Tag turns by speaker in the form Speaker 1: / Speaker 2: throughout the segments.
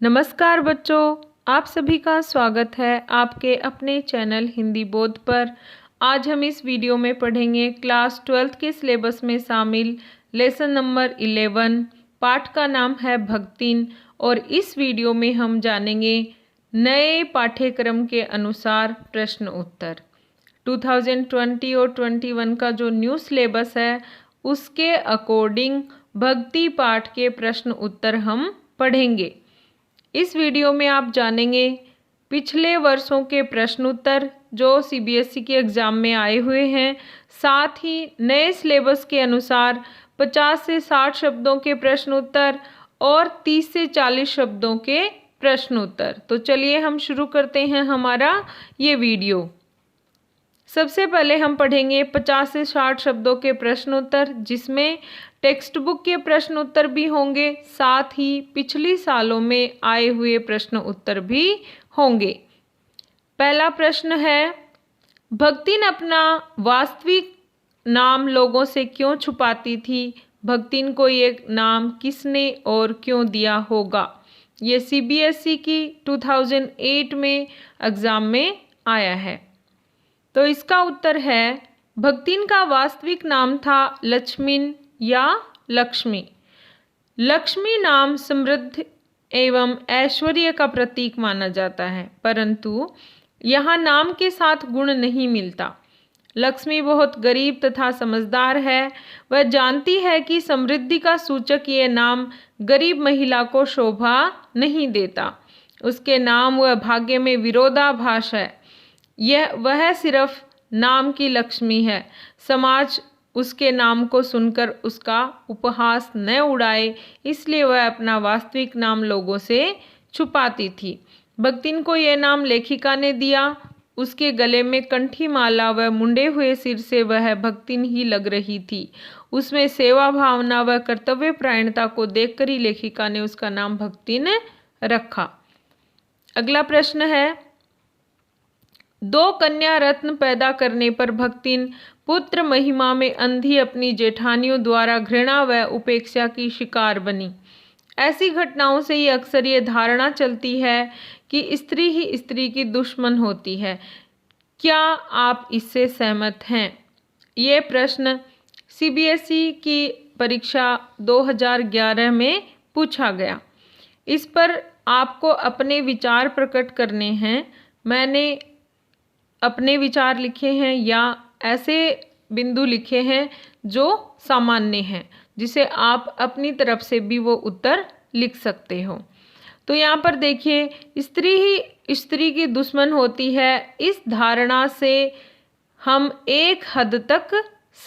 Speaker 1: नमस्कार बच्चों, आप सभी का स्वागत है आपके अपने चैनल हिंदी बोध पर। आज हम इस वीडियो में पढ़ेंगे क्लास 12th के सिलेबस में शामिल लेसन नंबर 11। पाठ का नाम है भक्तिन और इस वीडियो में हम जानेंगे नए पाठ्यक्रम के अनुसार प्रश्न उत्तर। 2020 और 21 का जो न्यू सिलेबस है उसके अकॉर्डिंग भक्ति पाठ के प्रश्न उत्तर हम पढ़ेंगे। इस वीडियो में आप जानेंगे पिछले वर्षों के प्रश्न उत्तर जो सीबीएसई के एग्ज़ाम में आए हुए हैं, साथ ही नए सिलेबस के अनुसार 50 से 60 शब्दों के प्रश्न उत्तर और 30 से 40 शब्दों के प्रश्न उत्तर। तो चलिए हम शुरू करते हैं हमारा ये वीडियो। सबसे पहले हम पढ़ेंगे 50 से 60 शब्दों के प्रश्न उत्तर, जिसमें टेक्स्ट बुक के प्रश्न उत्तर भी होंगे, साथ ही पिछली सालों में आए हुए प्रश्न उत्तर भी होंगे। पहला प्रश्न है, भक्तिन अपना वास्तविक नाम लोगों से क्यों छुपाती थी? भक्तिन को ये नाम किसने और क्यों दिया होगा? ये सीबीएसई की 2008 में एग्ज़ाम में आया है। तो इसका उत्तर है, भक्तिन का वास्तविक नाम था लक्ष्मीन या लक्ष्मी। लक्ष्मी नाम समृद्धि एवं ऐश्वर्य का प्रतीक माना जाता है, परंतु यहाँ नाम के साथ गुण नहीं मिलता। लक्ष्मी बहुत गरीब तथा समझदार है। वह जानती है कि समृद्धि का सूचक ये नाम गरीब महिला को शोभा नहीं देता। उसके नाम व भाग्य में विरोधाभास है। वह सिर्फ नाम की लक्ष्मी है। समाज उसके नाम को सुनकर उसका उपहास न उड़ाए, इसलिए वह अपना वास्तविक नाम लोगों से छुपाती थी। भक्तिन को यह नाम लेखिका ने दिया। उसके गले में कंठी माला व मुंडे हुए सिर से वह भक्तिन ही लग रही थी। उसमें सेवा भावना व कर्तव्य परायणता को देखकर ही लेखिका ने उसका नाम भक्तिन रखा। अगला प्रश्न है, 2 कन्या रत्न पैदा करने पर भक्तिन पुत्र महिमा में अंधी अपनी जेठानियों द्वारा घृणा व उपेक्षा की शिकार बनी। ऐसी घटनाओं से ही अक्सर ये धारणा चलती है कि स्त्री ही स्त्री की दुश्मन होती है। क्या आप इससे सहमत हैं? ये प्रश्न सीबीएसई की परीक्षा 2011 में पूछा गया। इस पर आपको अपने विचार प्रकट करने हैं। मैंने अपने विचार लिखे हैं या ऐसे बिंदु लिखे हैं जो सामान्य हैं, जिसे आप अपनी तरफ से भी वो उत्तर लिख सकते हो। तो यहाँ पर देखिए, स्त्री ही स्त्री की दुश्मन होती है, इस धारणा से हम एक हद तक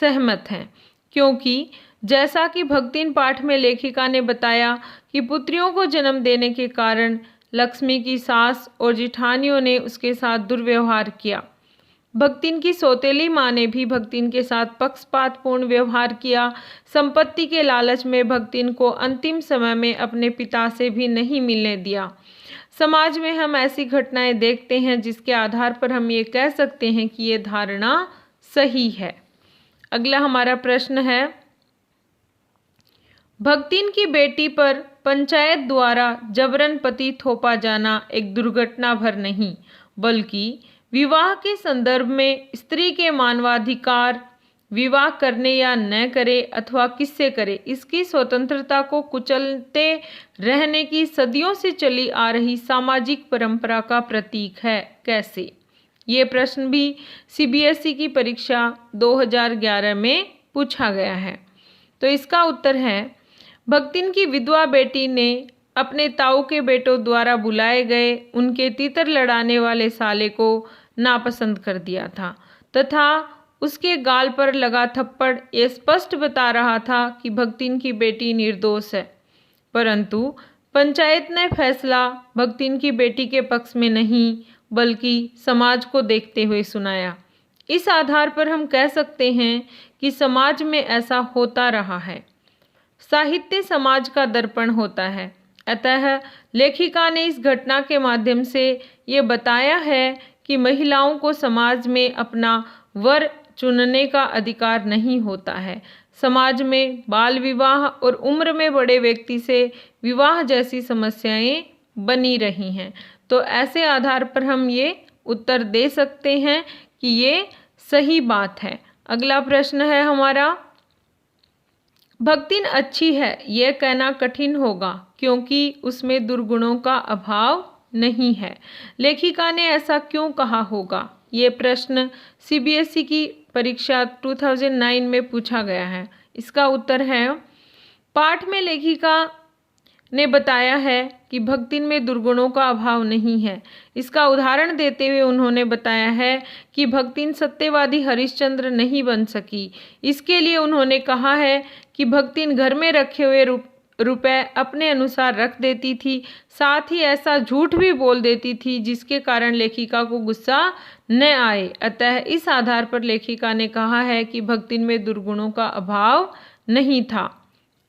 Speaker 1: सहमत हैं, क्योंकि जैसा कि भक्तिन पाठ में लेखिका ने बताया कि पुत्रियों को जन्म देने के कारण लक्ष्मी की सास और जेठानियों ने उसके साथ दुर्व्यवहार किया। भक्तिन की सौतेली माँ ने भी भक्तिन के साथ पक्षपातपूर्ण व्यवहार किया। संपत्ति के लालच में भक्तिन को अंतिम समय में अपने पिता से भी नहीं मिलने दिया। समाज में हम ऐसी घटनाएं देखते हैं जिसके आधार पर हम ये कह सकते हैं कि ये धारणा सही है। अगला हमारा प्रश्न है, भक्तिन की बेटी पर पंचायत द्वारा जबरन पति थोपा जाना एक दुर्घटना भर नहीं, बल्कि विवाह के संदर्भ में स्त्री के मानवाधिकार, विवाह करने या न करे अथवा किससे करे, इसकी स्वतंत्रता को कुचलते रहने की सदियों से चली आ रही सामाजिक परंपरा का प्रतीक है। कैसे? ये प्रश्न भी सीबीएसई की परीक्षा 2011 में पूछा गया है। तो इसका उत्तर है, भक्तिन की विधवा बेटी ने अपने ताऊ के बेटों द्वारा बुलाए गए उनके तीतर लड़ाने वाले साले को नापसंद कर दिया था तथा उसके गाल पर लगा थप्पड़ ये स्पष्ट बता रहा था कि भक्तिन की बेटी निर्दोष है। परंतु पंचायत ने फैसला भक्तिन की बेटी के पक्ष में नहीं बल्कि समाज को देखते हुए सुनाया। इस आधार पर हम कह सकते हैं कि समाज में ऐसा होता रहा है। साहित्य समाज का दर्पण होता है, अतः लेखिका ने इस घटना के माध्यम से ये बताया है कि महिलाओं को समाज में अपना वर चुनने का अधिकार नहीं होता है। समाज में बाल विवाह और उम्र में बड़े व्यक्ति से विवाह जैसी समस्याएं बनी रही हैं। तो ऐसे आधार पर हम ये उत्तर दे सकते हैं कि ये सही बात है। अगला प्रश्न है हमारा, भक्तिन अच्छी है यह कहना कठिन होगा क्योंकि उसमें दुर्गुणों का अभाव नहीं है। लेखिका ने ऐसा क्यों कहा होगा? ये प्रश्न सीबीएसई की परीक्षा 2009 में पूछा गया है। इसका उत्तर है, पाठ में लेखिका ने बताया है कि भक्तिन में दुर्गुणों का अभाव नहीं है। इसका उदाहरण देते हुए उन्होंने बताया है कि भक्तिन सत्यवादी हरिश्चंद्र नहीं बन सकी। इसके लिए उन्होंने कहा है कि भक्तिन घर में रखे हुए रुपए अपने अनुसार रख देती थी, साथ ही ऐसा झूठ भी बोल देती थी जिसके कारण लेखिका को गुस्सा न आए। अतः इस आधार पर लेखिका ने कहा है कि भक्तिन में दुर्गुणों का अभाव नहीं था।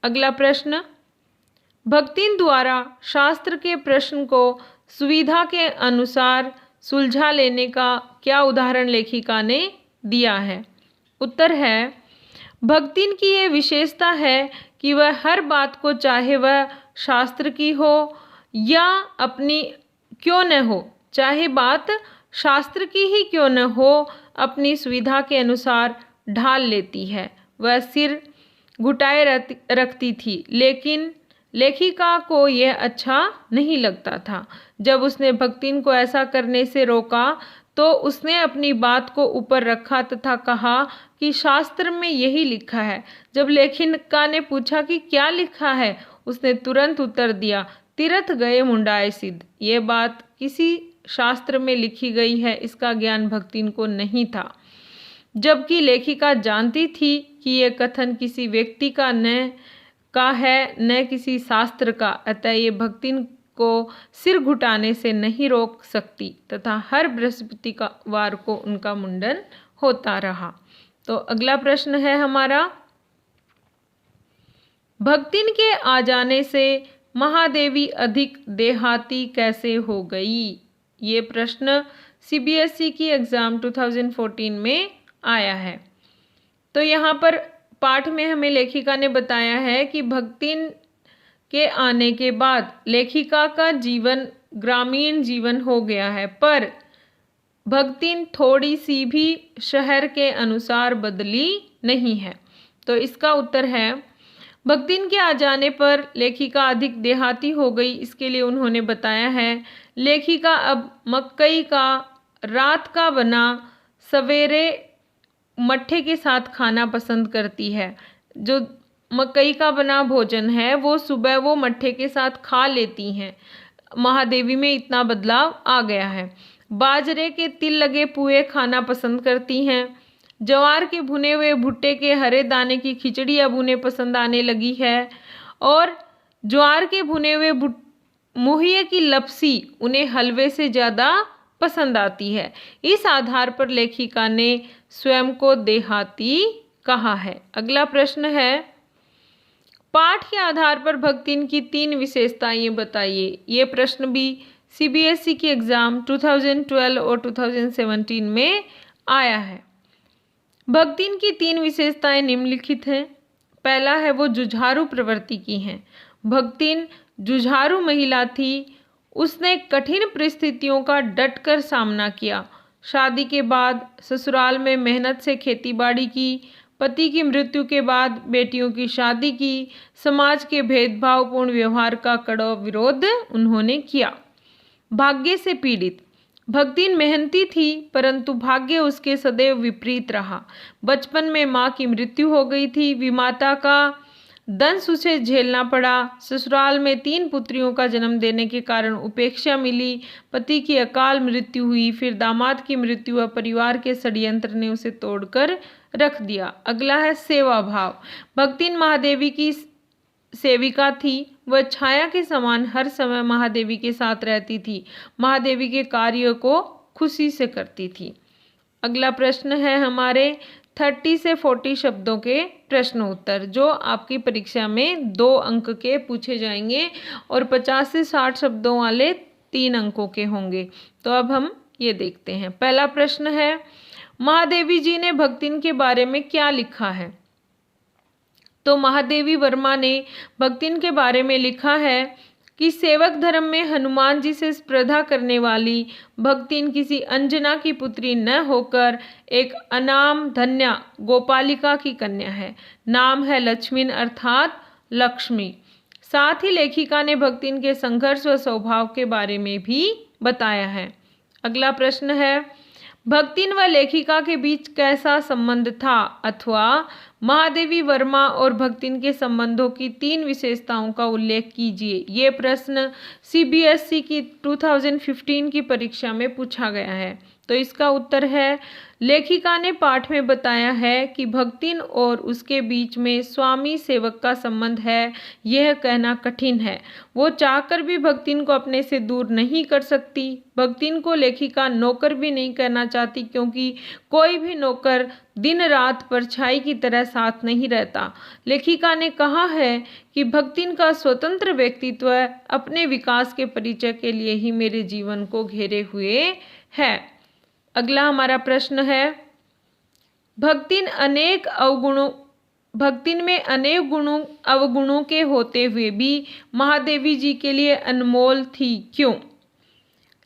Speaker 1: अगला प्रश्न, भक्तिन द्वारा शास्त्र के प्रश्न को सुविधा के अनुसार सुलझा लेने का क्या उदाहरण लेखिका ने दिया है? उत्तर है, भक्तिन की ये विशेषता है कि वह हर बात को, चाहे वह शास्त्र की हो या अपनी क्यों न हो, चाहे बात शास्त्र की ही क्यों न हो, अपनी सुविधा के अनुसार ढाल लेती है। वह सिर घुटाए रखती थी, लेकिन लेखिका को यह अच्छा नहीं लगता था। जब उसने भक्तिन को ऐसा करने से रोका तो उसने अपनी बात को ऊपर रखा तथा कहा कि शास्त्र में यही लिखा है। जब लेखिका ने पूछा कि क्या लिखा है, उसने तुरंत उत्तर दिया, तीर्थ गए मुंडाए सिद्ध। ये बात किसी शास्त्र में लिखी गई है, इसका ज्ञान भक्तिन को नहीं था। जबकि लेखिका जानती थी कि यह कथन किसी व्यक्ति का है न किसी शास्त्र का। अतः ये भक्तिन को सिर घुटाने से नहीं रोक सकती तथा हर बृहस्पतिवार को उनका मुंडन होता रहा। तो अगला प्रश्न है हमारा, भक्तिन के आ जाने से महादेवी अधिक देहाती कैसे हो गई? ये प्रश्न सीबीएसई की एग्जाम 2014 में आया है। तो यहाँ पर पाठ में हमें लेखिका ने बताया है कि भक्तिन के आने के बाद लेखिका का जीवन ग्रामीण जीवन हो गया है, पर भक्तिन थोड़ी सी भी शहर के अनुसार बदली नहीं है। तो इसका उत्तर है, भक्तिन के आ जाने पर लेखिका अधिक देहाती हो गई। इसके लिए उन्होंने बताया है, लेखिका अब मकई का रात का बना सवेरे मट्ठे के साथ खाना पसंद करती है। जो मकई का बना भोजन है वो सुबह वो मट्ठे के साथ खा लेती हैं। महादेवी में इतना बदलाव आ गया है। बाजरे के तिल लगे पुए खाना पसंद करती हैं। ज्वार के भुने हुए भुट्टे के हरे दाने की खिचड़ी अब उन्हें पसंद आने लगी है और ज्वार के भुने हुए मुहिये की लपसी उन्हें हलवे से ज़्यादा पसंद आती है। इस आधार पर लेखिका ने स्वयं को देहाती कहा है। अगला प्रश्न है, पाठ के आधार पर भक्तिन की 3 विशेषताएं बताइए। ये प्रश्न भी सीबीएसई की एग्जाम 2012 और 2017 में आया है। भक्तिन की 3 विशेषताएं निम्नलिखित हैं। पहला है, वो जुझारू प्रवृत्ति की हैं। भक्तिन जुझारू महिला थी। उसने कठिन परिस्थितियों का डटकर सामना किया। शादी के बाद ससुराल में मेहनत से खेतीबाड़ी की, पति की मृत्यु के बाद बेटियों की शादी की, समाज के भेदभावपूर्ण व्यवहार का कड़ा विरोध उन्होंने किया। भाग्य से पीड़ित, भक्तिन मेहनती थी परंतु भाग्य उसके सदैव विपरीत रहा। बचपन में माँ की मृत्यु हो गई थी। विमाता का दंश उसे झेलना पड़ा। ससुराल में 3 पुत्रियों का जन्म देने के कारण उपेक्षा मिली। पति की अकाल मृत्यु हुई। फिर दामाद की मृत्यु व परिवार के षड्यंत्र ने उसे तोड़कर रख दिया। अगला है सेवा भाव। भक्तिन महादेवी की सेविका थी। वह छाया के समान हर समय महादेवी के साथ रहती थी। महादेवी के कार्य को खुशी से करती थी। अगला प्रश्न है हमारे 30 से 40 शब्दों के प्रश्न उत्तर, जो आपकी परीक्षा में 2 अंक के पूछे जाएंगे और 50 से 60 शब्दों वाले 3 अंकों के होंगे। तो अब हम ये देखते हैं। पहला प्रश्न है, महादेवी जी ने भक्तिन के बारे में क्या लिखा है? तो महादेवी वर्मा ने भक्तिन के बारे में लिखा है, कि सेवक धर्म में हनुमान जी से स्पर्धा करने वाली भक्तिन किसी अंजना की पुत्री न होकर एक अनाम धन्या गोपालिका की कन्या है। नाम है लक्ष्मीन अर्थात लक्ष्मी। साथ ही लेखिका ने भक्तिन के संघर्ष व स्वभाव के बारे में भी बताया है। अगला प्रश्न है, भक्तिन व लेखिका के बीच कैसा संबंध था, अथवा महादेवी वर्मा और भक्तिन के संबंधों की 3 विशेषताओं का उल्लेख कीजिए। ये प्रश्न CBSE की 2015 की परीक्षा में पूछा गया है। तो इसका उत्तर है, लेखिका ने पाठ में बताया है कि भक्तिन और उसके बीच में स्वामी सेवक का संबंध है, यह कहना कठिन है। वो चाहकर भी भक्तिन को अपने से दूर नहीं कर सकती। भक्तिन को लेखिका नौकर भी नहीं करना चाहती, क्योंकि कोई भी नौकर दिन रात परछाई की तरह साथ नहीं रहता। लेखिका ने कहा है कि भक्तिन का स्वतंत्र व्यक्तित्व अपने विकास के परिचय के लिए ही मेरे जीवन को घेरे हुए है। अगला हमारा प्रश्न है, भक्तिन में अनेक अवगुणों के होते हुए भी महादेवी जी के लिए अनमोल थी, क्यों?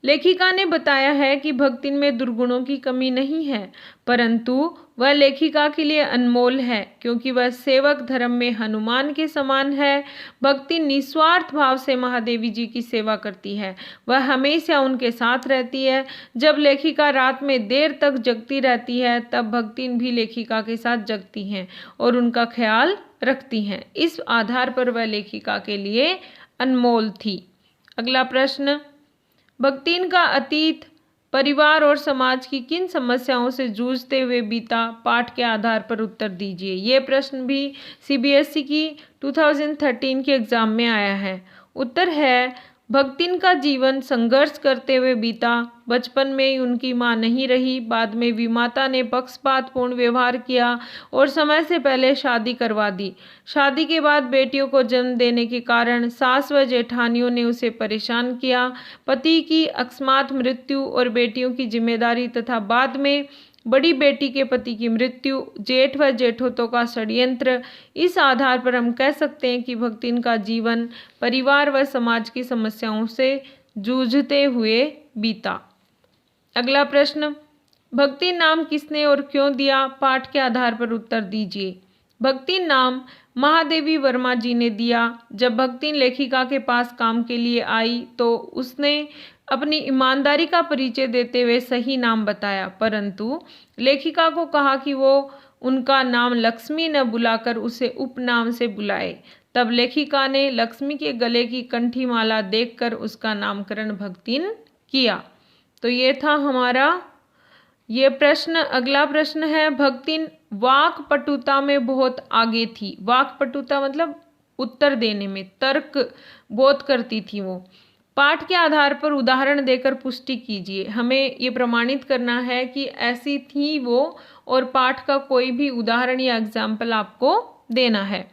Speaker 1: लेखिका ने बताया है कि भक्तिन में दुर्गुणों की कमी नहीं है, परंतु वह लेखिका के लिए अनमोल है, क्योंकि वह सेवक धर्म में हनुमान के समान है। भक्तिन निस्वार्थ भाव से महादेवी जी की सेवा करती है। वह हमेशा उनके साथ रहती है। जब लेखिका रात में देर तक जगती रहती है, तब भक्तिन भी लेखिका के साथ जगती हैं और उनका ख्याल रखती हैं। इस आधार पर वह लेखिका के लिए अनमोल थी। अगला प्रश्न, भक्तिन का अतीत परिवार और समाज की किन समस्याओं से जूझते हुए बीता, पाठ के आधार पर उत्तर दीजिए। ये प्रश्न भी CBSE की 2013 के एग्जाम में आया है। उत्तर है, भक्तिन का जीवन संघर्ष करते हुए बीता। बचपन में ही उनकी मां नहीं रही। बाद में विमाता ने पक्षपातपूर्ण व्यवहार किया और समय से पहले शादी करवा दी। शादी के बाद बेटियों को जन्म देने के कारण सास व जेठानियों ने उसे परेशान किया। पति की अकस्मात मृत्यु और बेटियों की जिम्मेदारी तथा बाद में बड़ी बेटी के पति की मृत्यु, जेठ व जेठोतों का षड्यंत्र, इस आधार पर हम कह सकते हैं कि भक्तिन का जीवन परिवार व समाज की समस्याओं से जूझते हुए बीता। अगला प्रश्न, भक्तिन नाम किसने और क्यों दिया, पाठ के आधार पर उत्तर दीजिए। भक्तिन नाम महादेवी वर्मा जी ने दिया। जब भक्तिन लेखिका के पास काम के लिए आई तो उसने अपनी ईमानदारी का परिचय देते हुए सही नाम बताया, परंतु लेखिका को कहा कि वो उनका नाम लक्ष्मी न बुलाकर उसे उपनाम से बुलाए। तब लेखिका ने लक्ष्मी के गले की कंठी माला देखकर उसका नामकरण भक्तिन किया। तो ये था हमारा ये प्रश्न। अगला प्रश्न है, भक्तिन वाक्पटुता में बहुत आगे थी। वाक्पटुता मतलब उत्तर देने में, तर्क बोध करती थी वो। पाठ के आधार पर उदाहरण देकर पुष्टि कीजिए। हमें ये प्रमाणित करना है कि ऐसी थी वो, और पाठ का कोई भी उदाहरण या एग्जाम्पल आपको देना है।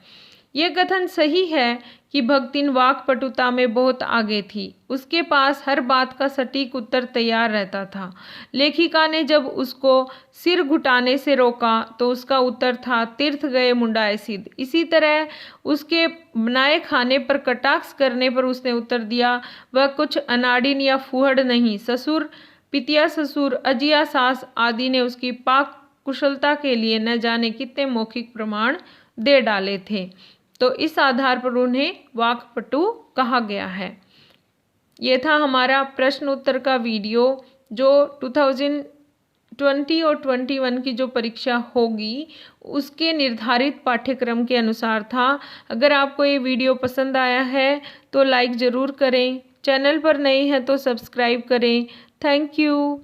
Speaker 1: यह कथन सही है कि भक्तिन वाक्पटुता में बहुत आगे थी। उसके पास हर बात का सटीक उत्तर तैयार रहता था। लेखिका ने जब उसको सिर घुटाने से रोका तो उसका उत्तर था, तीर्थ गए मुंडाए सिद्ध। इसी तरह उसके बनाए खाने पर कटाक्ष करने पर उसने उत्तर दिया, वह कुछ अनाड़िन या फूहड़ नहीं। ससुर, पितिया ससुर, अजिया सास आदि ने उसकी पाक कुशलता के लिए न जाने कितने मौखिक प्रमाण दे डाले थे। तो इस आधार पर उन्हें वाक्पटु कहा गया है। ये था हमारा प्रश्न उत्तर का वीडियो, जो 2020 और 21 की जो परीक्षा होगी उसके निर्धारित पाठ्यक्रम के अनुसार था। अगर आपको ये वीडियो पसंद आया है तो लाइक ज़रूर करें, चैनल पर नए हैं तो सब्सक्राइब करें। Thank you.